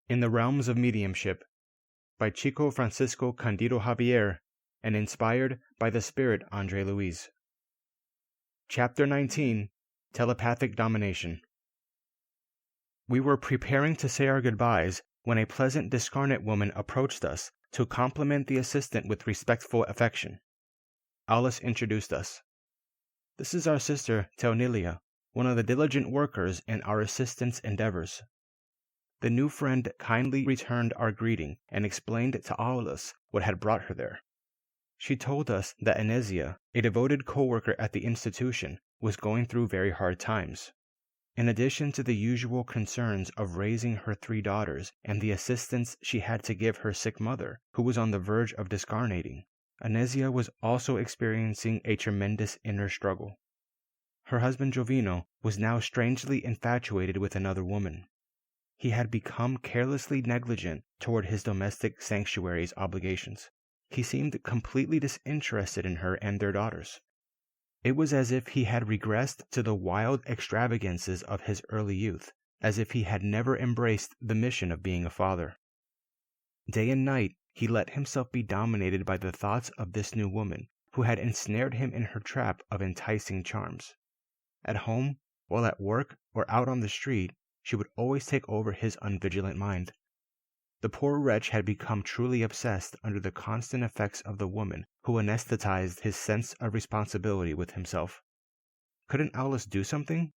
In the Realms of Mediumship by Chico Francisco Candido Xavier and inspired by the Spirit Andre Luis. Chapter 19 Telepathic Domination. We were preparing to say our goodbyes when a pleasant discarnate woman approached us to compliment the assistant with respectful affection. Alice introduced us. This is our sister Teonilia, one of the diligent workers in our assistant's endeavors. The new friend kindly returned our greeting and explained to Alice what had brought her there. She told us that Inesia, a devoted co-worker at the institution, was going through very hard times. In addition to the usual concerns of raising her 3 daughters and the assistance she had to give her sick mother, who was on the verge of discarnating, Inesia was also experiencing a tremendous inner struggle. Her husband Jovino was now strangely infatuated with another woman. He had become carelessly negligent toward his domestic sanctuary's obligations. He seemed completely disinterested in her and their daughters. It was as if he had regressed to the wild extravagances of his early youth, as if he had never embraced the mission of being a father. Day and night, he let himself be dominated by the thoughts of this new woman, who had ensnared him in her trap of enticing charms. At home, while at work, or out on the street, she would always take over his unvigilant mind. The poor wretch had become truly obsessed under the constant effects of the woman who anesthetized his sense of responsibility with himself. Couldn't Alice do something?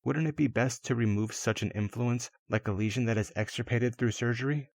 Wouldn't it be best to remove such an influence like a lesion that is extirpated through surgery?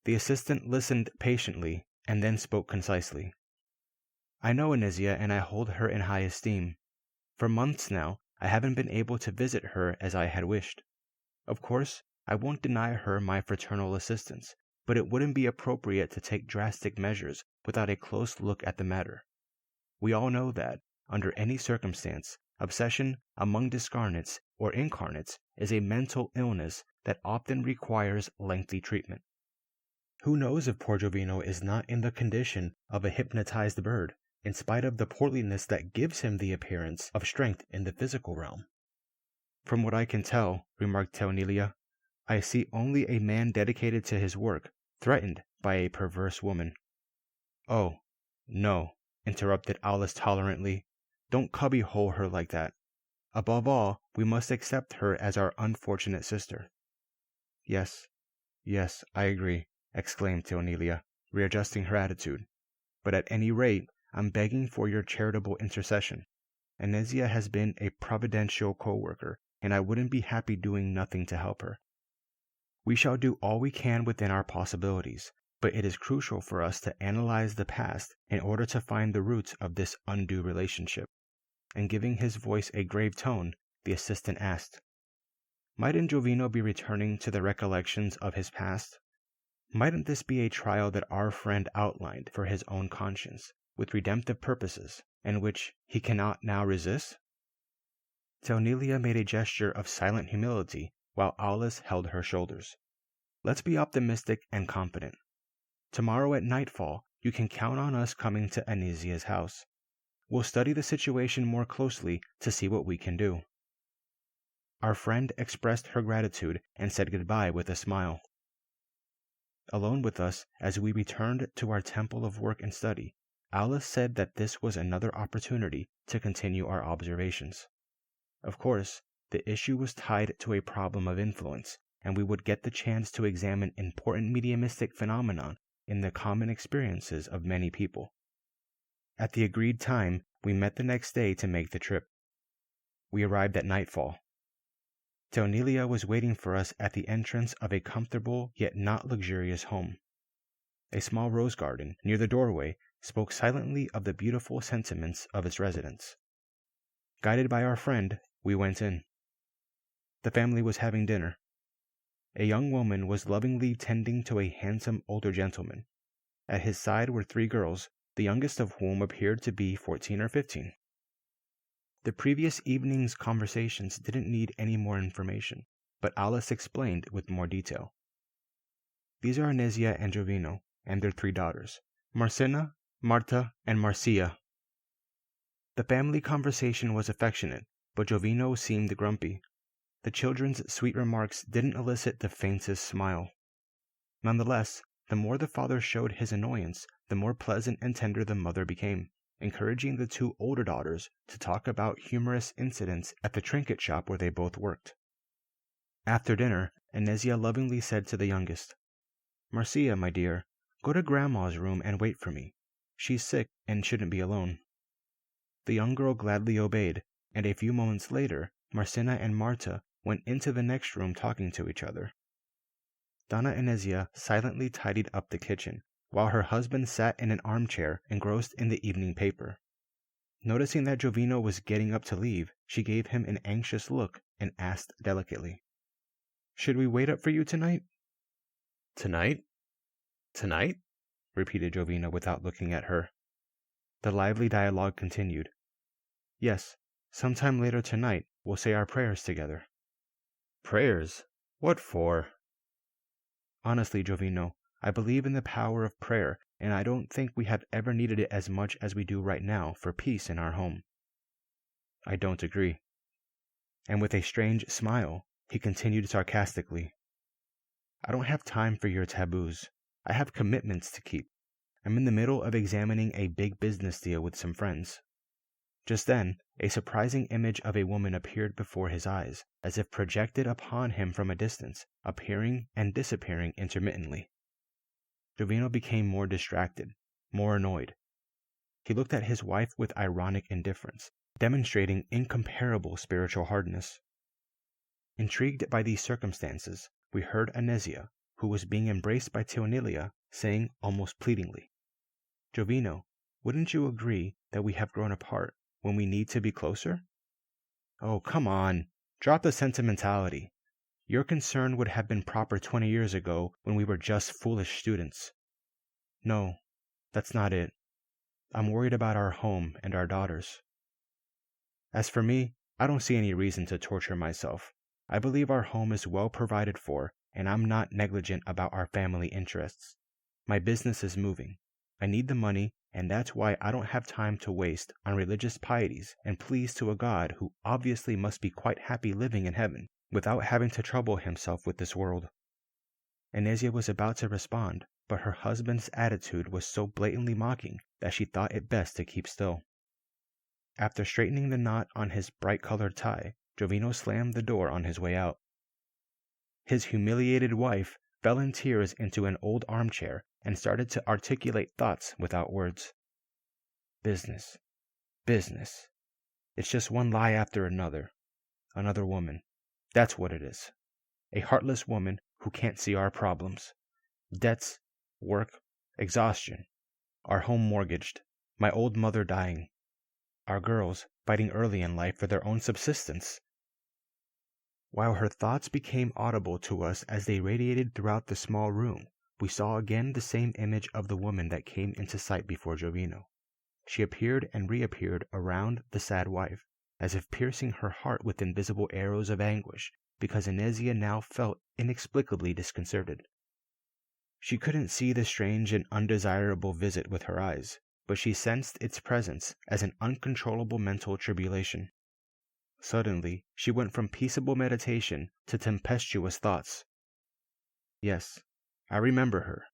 The assistant listened patiently and then spoke concisely. I know Inesia and I hold her in high esteem. For months now, I haven't been able to visit her as I had wished. Of course, I won't deny her my fraternal assistance, but it wouldn't be appropriate to take drastic measures without a close look at the matter. We all know that, under any circumstance, obsession among discarnates or incarnates is a mental illness that often requires lengthy treatment. Who knows if poor Jovino is not in the condition of a hypnotized bird, in spite of the portliness that gives him the appearance of strength in the physical realm? From what I can tell, remarked Teonilia, I see only a man dedicated to his work, threatened by a perverse woman. Oh, no, interrupted Alice tolerantly. Don't cubbyhole her like that. Above all, we must accept her as our unfortunate sister. Yes, I agree, exclaimed Teonilia, readjusting her attitude. But at any rate, I'm begging for your charitable intercession. Inesia has been a providential co-worker, and I wouldn't be happy doing nothing to help her. We shall do all we can within our possibilities, but it is crucial for us to analyze the past in order to find the roots of this undue relationship. And giving his voice a grave tone, the assistant asked, Mightn't Jovino be returning to the recollections of his past? Mightn't this be a trial that our friend outlined for his own conscience, with redemptive purposes, and which he cannot now resist? Teonilia made a gesture of silent humility while Alice held her shoulders. Let's be optimistic and confident. Tomorrow at nightfall, you can count on us coming to Inesia's house. We'll study the situation more closely to see what we can do. Our friend expressed her gratitude and said goodbye with a smile. Alone with us as we returned to our temple of work and study, Alice said that this was another opportunity to continue our observations. Of course, the issue was tied to a problem of influence, and we would get the chance to examine important mediumistic phenomena in the common experiences of many people. At the agreed time, we met the next day to make the trip. We arrived at nightfall. Teonilia was waiting for us at the entrance of a comfortable yet not luxurious home. A small rose garden near the doorway spoke silently of the beautiful sentiments of its residents. Guided by our friend, we went in. The family was having dinner. A young woman was lovingly tending to a handsome older gentleman. At his side were 3 girls, the youngest of whom appeared to be 14 or 15. The previous evening's conversations didn't need any more information, but Alice explained with more detail. These are Inesia and Jovino, and their 3 daughters, Marcina, Marta, and Marcia. The family conversation was affectionate, but Jovino seemed grumpy. The children's sweet remarks didn't elicit the faintest smile. Nonetheless, the more the father showed his annoyance, the more pleasant and tender the mother became, encouraging the two older daughters to talk about humorous incidents at the trinket shop where they both worked. After dinner, Inesia lovingly said to the youngest, "Marcia, my dear, go to Grandma's room and wait for me. She's sick and shouldn't be alone." The young girl gladly obeyed, and a few moments later, Marcina and Marta went into the next room talking to each other. Donna Inesia silently tidied up the kitchen, while her husband sat in an armchair engrossed in the evening paper. Noticing that Jovino was getting up to leave, she gave him an anxious look and asked delicately, "Should we wait up for you tonight?" "Tonight? Tonight?" repeated Jovino without looking at her. The lively dialogue continued. "Yes, sometime later tonight we'll say our prayers together." "Prayers? What for?" "Honestly, Jovino, I believe in the power of prayer, and I don't think we have ever needed it as much as we do right now for peace in our home." "I don't agree." And with a strange smile, he continued sarcastically, "I don't have time for your taboos. I have commitments to keep. I'm in the middle of examining a big business deal with some friends." Just then, a surprising image of a woman appeared before his eyes, as if projected upon him from a distance, appearing and disappearing intermittently. Jovino became more distracted, more annoyed. He looked at his wife with ironic indifference, demonstrating incomparable spiritual hardness. Intrigued by these circumstances, we heard Inesia, who was being embraced by Teonilia, saying almost pleadingly, "Jovino, wouldn't you agree that we have grown apart when we need to be closer?" "Oh, come on. Drop the sentimentality. Your concern would have been proper 20 years ago when we were just foolish students." "No, that's not it. I'm worried about our home and our daughters. As for me, I don't see any reason to torture myself. I believe our home is well provided for, and I'm not negligent about our family interests. My business is moving. I need the money, and that's why I don't have time to waste on religious pieties and pleas to a God who obviously must be quite happy living in heaven without having to trouble himself with this world." Inesia was about to respond, but her husband's attitude was so blatantly mocking that she thought it best to keep still. After straightening the knot on his bright-colored tie, Jovino slammed the door on his way out. His humiliated wife fell in tears into an old armchair and started to articulate thoughts without words. Business. Business. It's just one lie after another. Another woman. That's what it is. A heartless woman who can't see our problems. Debts, work, exhaustion. Our home mortgaged. My old mother dying. Our girls fighting early in life for their own subsistence. While her thoughts became audible to us as they radiated throughout the small room, we saw again the same image of the woman that came into sight before Jovino. She appeared and reappeared around the sad wife, as if piercing her heart with invisible arrows of anguish, because Inesia now felt inexplicably disconcerted. She couldn't see the strange and undesirable visit with her eyes, but she sensed its presence as an uncontrollable mental tribulation. Suddenly, she went from peaceable meditation to tempestuous thoughts. Yes, I remember her.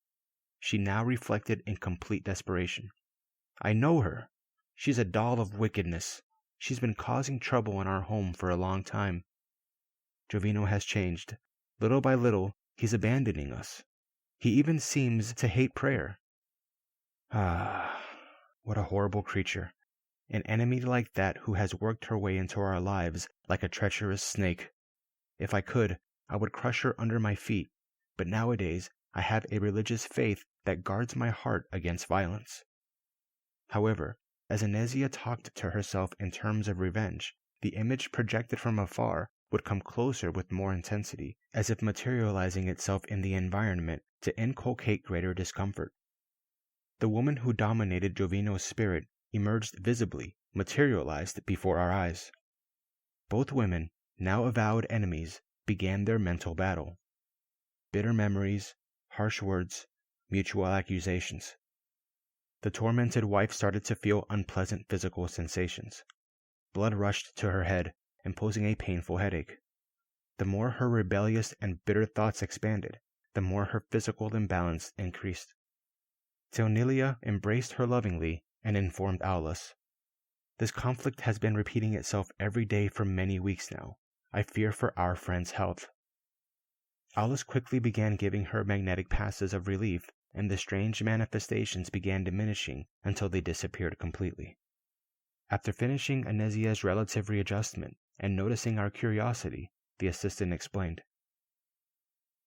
She now reflected in complete desperation. I know her. She's a doll of wickedness. She's been causing trouble in our home for a long time. Jovino has changed. Little by little, he's abandoning us. He even seems to hate prayer. Ah, what a horrible creature. An enemy like that who has worked her way into our lives like a treacherous snake. If I could, I would crush her under my feet, but nowadays I have a religious faith that guards my heart against violence. However, as Inesia talked to herself in terms of revenge, the image projected from afar would come closer with more intensity, as if materializing itself in the environment to inculcate greater discomfort. The woman who dominated Jovino's spirit emerged visibly, materialized before our eyes. Both women, now avowed enemies, began their mental battle. Bitter memories, harsh words, mutual accusations. The tormented wife started to feel unpleasant physical sensations. Blood rushed to her head, imposing a painful headache. The more her rebellious and bitter thoughts expanded, the more her physical imbalance increased. Theonelia embraced her lovingly and informed Aulus. This conflict has been repeating itself every day for many weeks now. I fear for our friend's health. Aulus quickly began giving her magnetic passes of relief, and the strange manifestations began diminishing until they disappeared completely. After finishing Anesia's relative readjustment and noticing our curiosity, the assistant explained.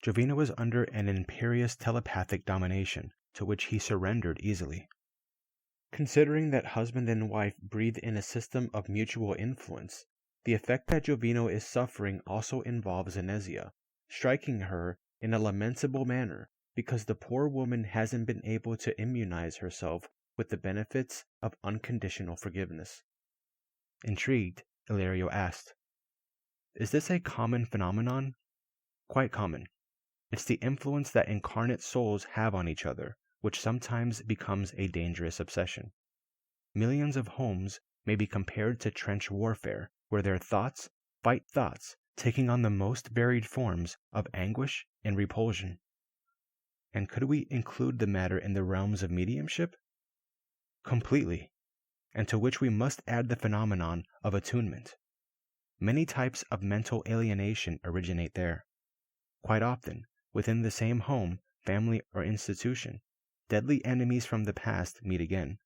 Jovino was under an imperious telepathic domination, to which he surrendered easily. Considering that husband and wife breathe in a system of mutual influence, the effect that Jovino is suffering also involves Anesia, striking her in a lamentable manner because the poor woman hasn't been able to immunize herself with the benefits of unconditional forgiveness. Intrigued, Ilario asked, "Is this a common phenomenon?" "Quite common. It's the influence that incarnate souls have on each other, which sometimes becomes a dangerous obsession. Millions of homes may be compared to trench warfare, where their thoughts fight thoughts, taking on the most varied forms of anguish and repulsion." And could we include the matter in the realms of mediumship? Completely, and to which we must add the phenomenon of attunement. Many types of mental alienation originate there. Quite often, within the same home, family, or institution, deadly enemies from the past meet again.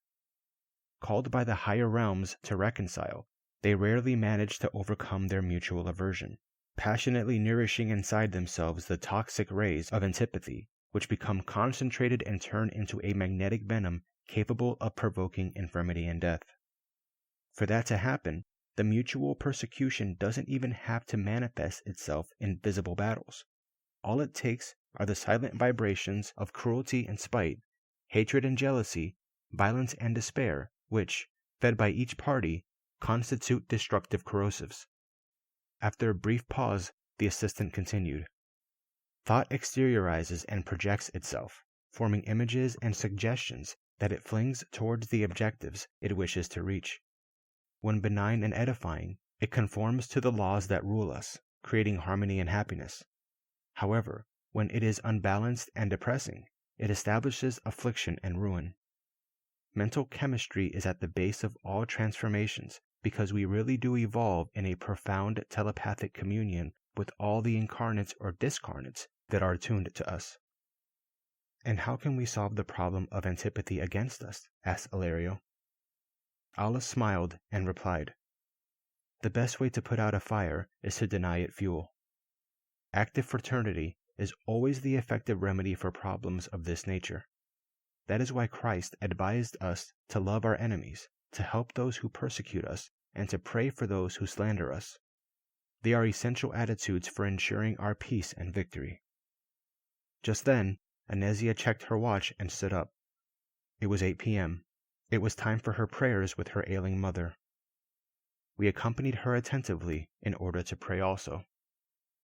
Called by the higher realms to reconcile, they rarely manage to overcome their mutual aversion, passionately nourishing inside themselves the toxic rays of antipathy, which become concentrated and turn into a magnetic venom capable of provoking infirmity and death. For that to happen, the mutual persecution doesn't even have to manifest itself in visible battles. All it takes are the silent vibrations of cruelty and spite, hatred and jealousy, violence and despair, which, fed by each party, constitute destructive corrosives. After a brief pause, the assistant continued. Thought exteriorizes and projects itself, forming images and suggestions that it flings towards the objectives it wishes to reach. When benign and edifying, it conforms to the laws that rule us, creating harmony and happiness. However, when it is unbalanced and depressing, it establishes affliction and ruin. Mental chemistry is at the base of all transformations because we really do evolve in a profound telepathic communion with all the incarnates or discarnates that are attuned to us. And how can we solve the problem of antipathy against us? Asked Ilario. Aulus smiled and replied, The best way to put out a fire is to deny it fuel. Active fraternity is always the effective remedy for problems of this nature. That is why Christ advised us to love our enemies, to help those who persecute us, and to pray for those who slander us. They are essential attitudes for ensuring our peace and victory. Just then, Anesia checked her watch and stood up. It was 8 p.m. It was time for her prayers with her ailing mother. We accompanied her attentively in order to pray also.